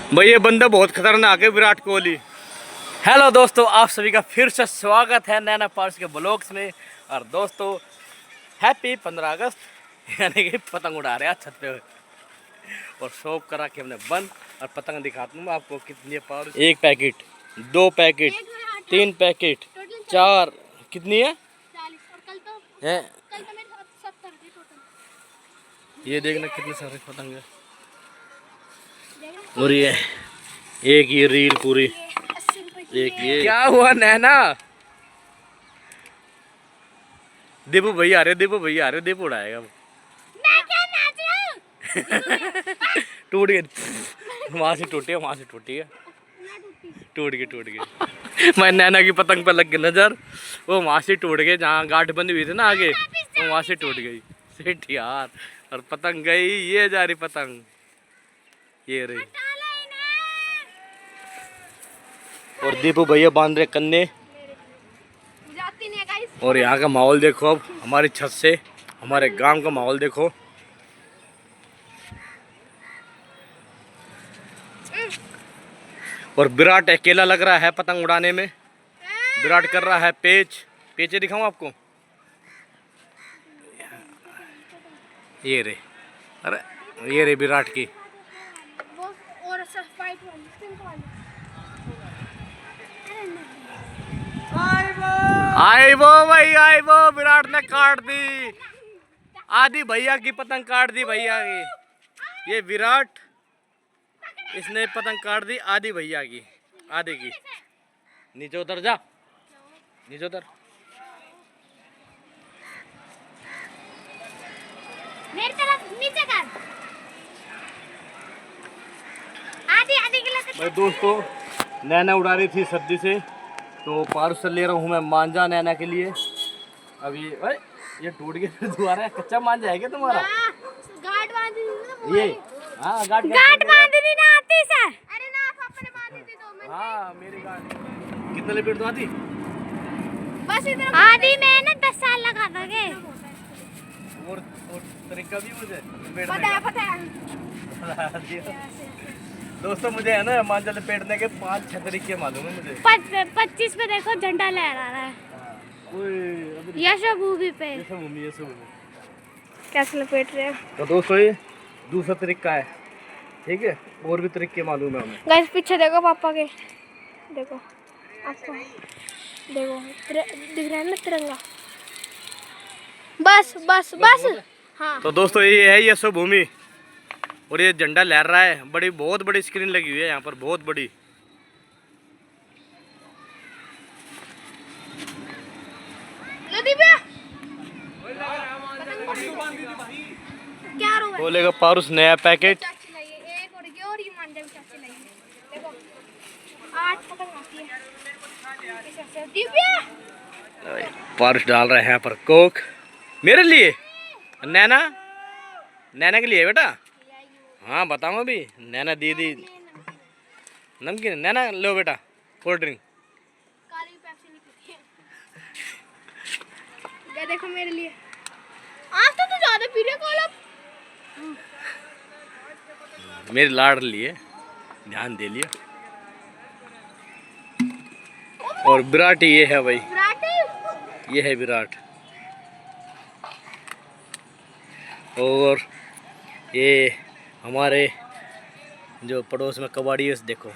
भाई ये बंदा बहुत खतरनाक है, विराट कोहली। हेलो दोस्तों, आप सभी का फिर से स्वागत है नैना पार्स के ब्लॉग्स में। और दोस्तों हैप्पी 15 अगस्त, यानी कि पतंग उड़ा रहे हैं छत पे। और शॉप करा के हमने बंद। और पतंग दिखाता हूँ आपको कितनी है पार्स। 1 पैकेट, 2 पैकेट, 3 पैकेट, 4, कितनी है? 40। ये देखना कितने सारे पतंग है। और ये एक ये रील पूरी, एक ये क्या हुआ नैना? दीपू भैया आ रहे, दीपू भैया आ रहे, दीपू उड़ाएगा वो। टूट गए, वहां से टूटी है, वहां से टूटी है, टूट गई। मैं नैना की पतंग पे लग गई नजर, वो वहां से टूट गए, जहाँ गांठ बंदी हुई थी ना आगे, वो वहां से टूट गई। सेठ यार, और पतंग गई, ये जा रही पतंग, ये रही। और दीपू भैया बांध रहे कन्ने। और यहाँ का माहौल देखो, अब हमारी छत से हमारे गांव का माहौल देखो। और विराट अकेला लग रहा है पतंग उड़ाने में। विराट कर रहा है पेचे दिखाऊं आपको, ये रे, अरे ये रे विराट की। आई वो भाई, आई वो, विराट ने काट दी आधी भैया की पतंग, काट दी भैया की। ये विराट, इसने पतंग काट दी आधी भैया की, आधे की। नीचे उतर जा, नीचे उतर। मेरी तरफ नीचे कर, आधी आधी गिला। भाई दोस्तों, नैना उड़ा रही थी सर्दी से, तो पार्सल ले रहा हूँ मैं मांझा नैना के लिए। अब ये टूट गया फिर दोबारा। कच्चा मांझा है क्या तुम्हारा? गांठ बांधी ये, हाँ गांठ बांधनी ना आती सर। अरे ना पापा ने बांधी थी तो मैं। हाँ मेरी गांठ कितने लपेट तो आती? बस इधर आधी में ना 10 साल लगा दोगे। और तरीका भी मुझे पता है। दोस्तों मुझे है ना मांझा लपेटने के 5-6 तरीके मालूम है मुझे। 25 पे देखो झंडा लहरा रहा है। यशोभूमि पे कैसे लपेट रहे हैं। तो दोस्तों ये दूसरा तरीका है, ठीक है, और भी तरीके मालूम है हमें। गाइस पीछे देखो पापा के, देखो आपको देखो दिख रहा है ना तिरंगा। बस बस बस हाँ। तो दोस्तों ये है यशोभूमि, और ये झंडा लहर रहा है। बड़ी, बहुत बड़ी स्क्रीन लगी हुई है यहाँ पर, बहुत बड़ी। बोलेगा पारुस नया पैकेट। पारुस डाल रहे हैं यहाँ पर कोक मेरे लिए, नैना, नैना के लिए बेटा। हाँ बताऊँ अभी, नैना दीदी नमकीन, नैना लो बेटा कोल्ड ड्रिंक। देखो मेरे लिए आज तो तू ज्यादा पी रहा कोला। मेरी लाड़ लिए, ध्यान दे लिया। और विराट ये है भाई, ये है विराट। और ये हमारे जो पड़ोस में कबाड़ी है, देखो।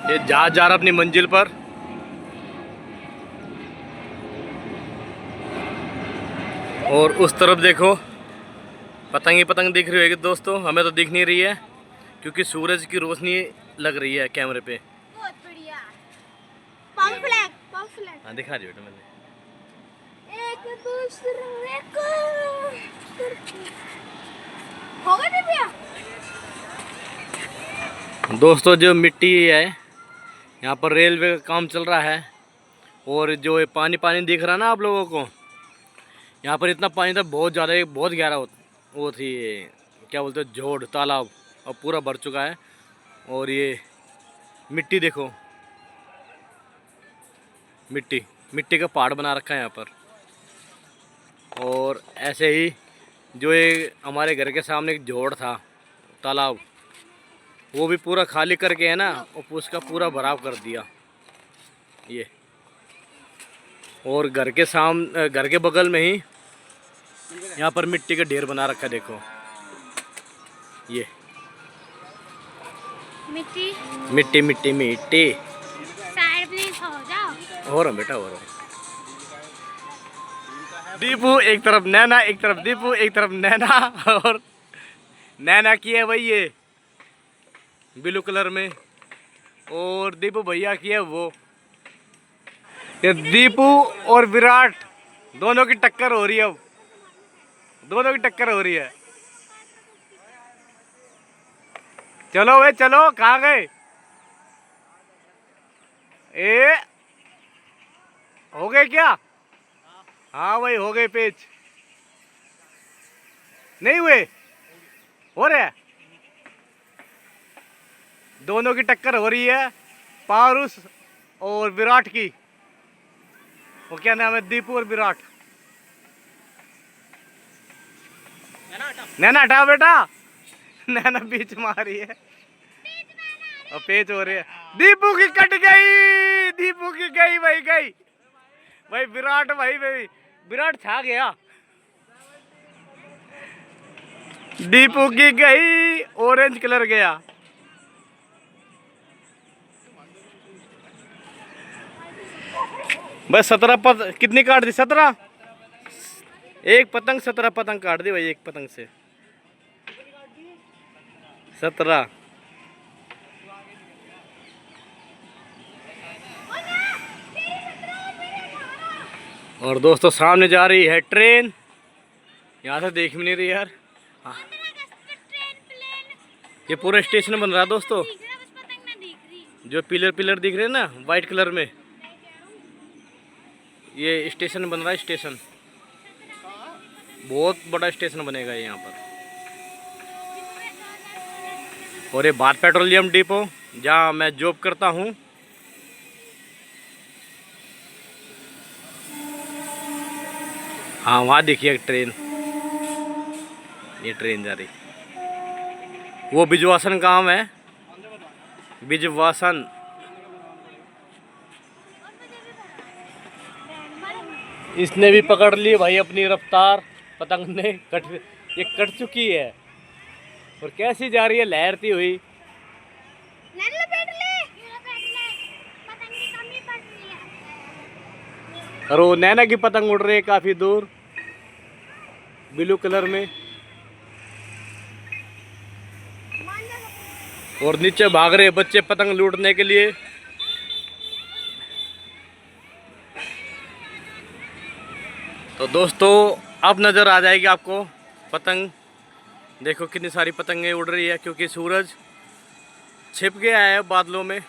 ये जहाज जा रहा अपनी मंजिल पर। और उस तरफ देखो पतंग ही पतंग दिख रही होगी दोस्तों, हमें तो दिख नहीं रही है क्योंकि सूरज की रोशनी लग रही है कैमरे पे। बहुत बढ़िया। पॉम फ्लैग, पॉम फ्लैग। हाँ दिखा दी बेटा मैंने। एक दूसरे को होगा नहीं भैया। दोस्तों जो मिट्टी है, यहाँ पर रेलवे का काम चल रहा है। और जो ये पानी पानी दिख रहा है ना आप लोगों को, यहाँ पर इतना पानी था, बहुत ज़्यादा, बहुत गहरा वो थी, क्या बोलते हैं, झोड़ तालाब, अब पूरा भर चुका है। और ये मिट्टी देखो, मिट्टी मिट्टी का पहाड़ बना रखा है यहाँ पर। और ऐसे ही जो ये हमारे घर के सामने एक जोड़ था तालाब, वो भी पूरा खाली करके है ना, और उसका पूरा भराव कर दिया ये। और घर के बगल में ही यहाँ पर मिट्टी का ढेर बना रखा है, देखो ये मिट्टी मिट्टी मिट्टी मिट्टी। साइड प्लीज हो जाओ। हो रहा बेटा, हो रहा। दीपू एक तरफ नैना, एक तरफ दीपू, एक तरफ नैना। और नैना की है वही ये ब्लू कलर में, और दीपू भैया की है वो। ये दीपू और विराट दोनों की टक्कर हो रही है, अब दोनों की टक्कर हो रही है। चलो वे चलो, कहाँ गए? ए हो गए क्या? हाँ भाई हो गए पेच। नहीं हुए? हो रहे हैं। दोनों की टक्कर हो रही है, पारुस और विराट की। वो क्या नाम है? दीपू और विराट। नैना हटाओ बेटा। नैना बीच मारी है और पेच हो रही है। दीपू की कट गई, दीपू की गई भाई, गई भाई। विराट भाई विराट छा गया। दीपू की गई, ऑरेंज कलर गया। बस 17 कितनी काट दी? 17। एक पतंग 17 पतंग काट दी भाई, एक पतंग से 17। और दोस्तों सामने जा रही है ट्रेन, यहाँ से देख भी नहीं रही यार। हाँ। ये पूरा स्टेशन बन रहा है दोस्तों, जो पिलर दिख रहे हैं ना वाइट कलर में, ये स्टेशन बन रहा है। स्टेशन बहुत बड़ा स्टेशन बनेगा यहाँ पर। और ये भारत पेट्रोलियम डिपो जहाँ मैं जॉब करता हूँ। हाँ वहाँ देखिए ट्रेन, ये ट्रेन जा रही। वो बिजवासन गांव है, बिजवासन। इसने भी पकड़ ली भाई अपनी रफ्तार, पतंग ने ये कट चुकी है और कैसी जा रही है लहरती हुई। और वो नैना की पतंग उड़ रही है काफी दूर ब्लू कलर में, और नीचे भाग रहे बच्चे पतंग लूटने के लिए। तो दोस्तों अब नज़र आ जाएगी आपको पतंग। देखो कितनी सारी पतंगें उड़ रही है, क्योंकि सूरज छिप गया है बादलों में।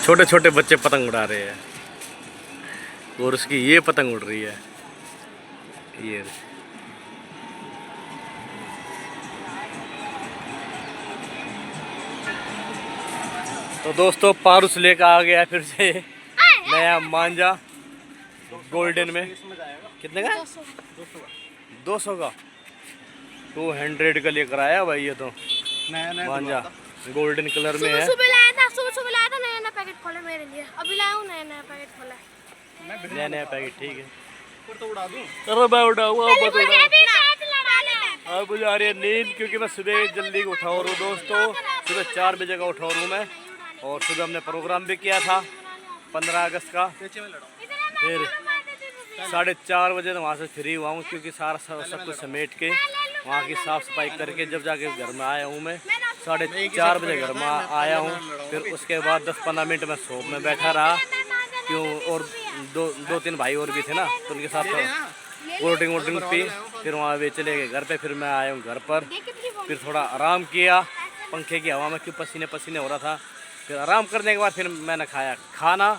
छोटे छोटे बच्चे पतंग उड़ा रहे हैं, और उसकी ये पतंग उड़ रही है ये। तो दोस्तों पारुस लेकर आ गया फिर से नया मांझा गोल्डन में। कितने का? 200 का। 200 का लेकर आया भाई ये तो मांझा, गोल्डन कलर में है। सुबह लाया था नया पैकेट खोला मेरे लिए। अभी लाया हूँ नया पैकेट खोला। नया पैकेट ठीक है। अरे मैं उठाऊंगा अब मुझे आ रही है नींद, क्योंकि मैं सुबह जल्दी उठा हूँ दोस्तों। सुबह 4 बजे का उठा हूँ मैं, और सुबह हमने प्रोग्राम भी किया था 15 अगस्त का। फिर 4:30 बजे वहाँ से फ्री हुआ हूँ, क्योंकि सारा सब कुछ समेट के वहाँ की साफ़ सफाई करके जब जाके घर में आया हूँ मैं। 4:30 बजे घर में आया हूँ। फिर उसके बाद 10-15 मिनट में शॉप में बैठा रहा, क्यों, और दो तीन भाई और भी थे ना, तो उनके साथ कोल्ड ड्रिंक पी। फिर वहाँ वे चले गए घर पे। फिर मैं आया हूँ घर पर, फिर थोड़ा आराम किया पंखे की हवा में, क्यों पसीने पसीने हो रहा था। फिर आराम करने के बाद फिर मैंने खाया खाना,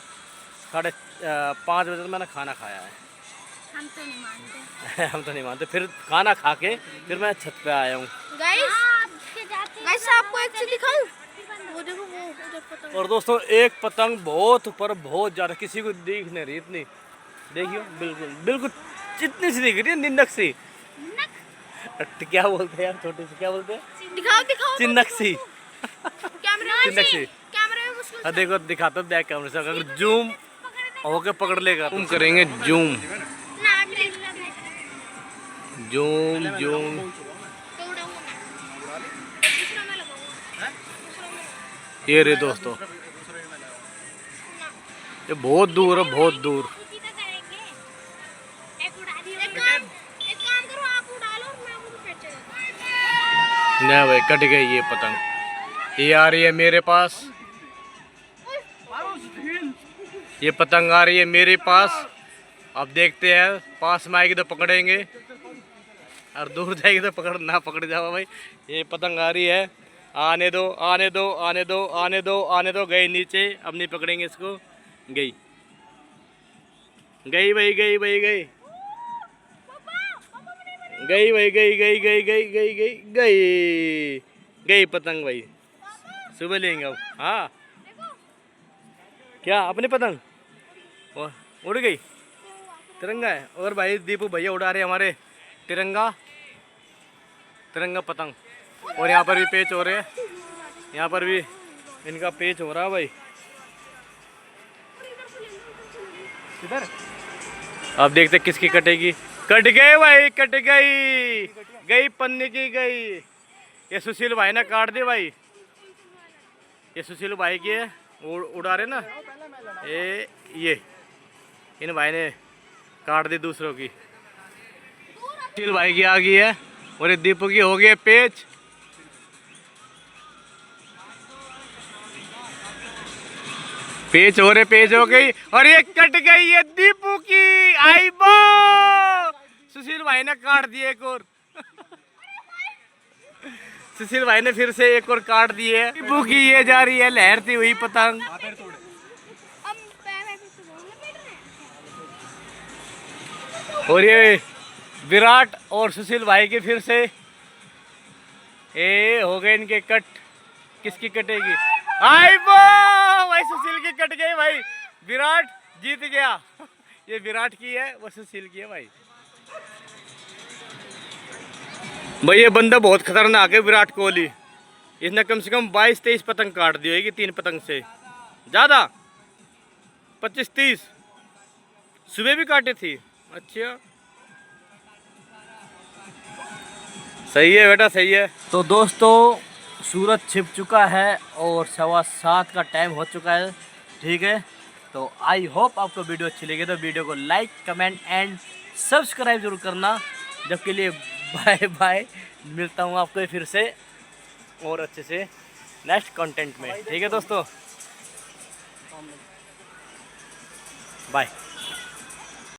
5:30 बजे तक मैंने खाना खाया है। हम तो नहीं मानते। हम तो नहीं मानते। फिर खाना खा के फिर मैं छत पे आया हूँ। गाइस आपको एक चीज दिखाऊं, वो देखो वो उधर पतंग। और दोस्तों एक पतंग बहुत ऊपर, बहुत ज़्यादा, किसी को दिख नहीं रही इतनी, देखियो बिल्कुल बिल्कुल जितनी सी दिख रही है, निन्नक सी। क्या बोलते हैं यार, छोटी सी क्या बोलते हैं, दिखाओ दिखाओ चिन्नक सी। कैमरे चिन्नक सी। में मुश्किल देखो दिखाता बैक कैमरे से, अगर जूम होके पकड़ लेगा, जूम करेंगे, जूम जूम जूम। ये रे दोस्तों, ये बहुत दूर है, बहुत दूर। नहीं भाई कट गई ये पतंग, ये आ रही है मेरे पास, ये पतंग आ रही है मेरे पास। अब देखते हैं, पास में आएगी तो पकड़ेंगे और दूर जाएगी तो पकड़ ना पकड़ जाओ भाई। ये पतंग आ रही है, आने दो आने दो आने दो आने दो आने दो। गई नीचे, अब नहीं पकड़ेंगे इसको। गई गई भाई, गई भाई, गई गई भाई, गई गई गई गई गई गई गई गई पतंग भाई। सुबह लेंगे अब। हाँ क्या अपनी पतंग उड़ गई, तिरंगा है। और भाई दीपू भैया उड़ा रहे हमारे तिरंगा, तिरंगा पतंग। और यहाँ पर भी पेच हो रहे हैं, यहाँ पर भी इनका पेच हो रहा है भाई। किधर अब देखते किसकी कटेगी। कट गए भाई, कट गई, गई पन्नी की गई। ये सुशील भाई ने काट दी भाई, ये सुशील भाई की है, उड़ा रहे ना ये इन भाई ने काट दी दूसरों की। सुशील भाई की आ गई है और ये दीपू की हो गई है पेच। पेच हो रहे, पेच हो गई और ये कट गई है दीपू की। आई बो, सुशील भाई ने काट दिया एक और। सुशील भाई ने फिर से एक और काट दी है। दीपू की ये जा रही है लहरती हुई पतंग। और ये विराट और सुशील भाई के फिर से ए हो गए इनके कट। किसकी कटेगी? आई बो भाई, सुशील की कट गई भाई, विराट जीत गया। ये विराट की है, वो सुशील की है भाई। भाई ये बंदा बहुत खतरनाक है विराट कोहली, इसने कम से कम 22-23 पतंग काट दी होगी, 3 पतंग से ज़्यादा, 25-30 सुबह भी काटे थी। अच्छा सही है बेटा, सही है। तो दोस्तों सूरज छिप चुका है और 7:15 का टाइम हो चुका है, ठीक है। तो आई होप आपको वीडियो अच्छी लगी तो वीडियो को लाइक कमेंट एंड सब्सक्राइब जरूर करना। जब के लिए बाय बाय, मिलता हूँ आपको फिर से और अच्छे से नेक्स्ट कंटेंट में, ठीक है दोस्तों, बाय।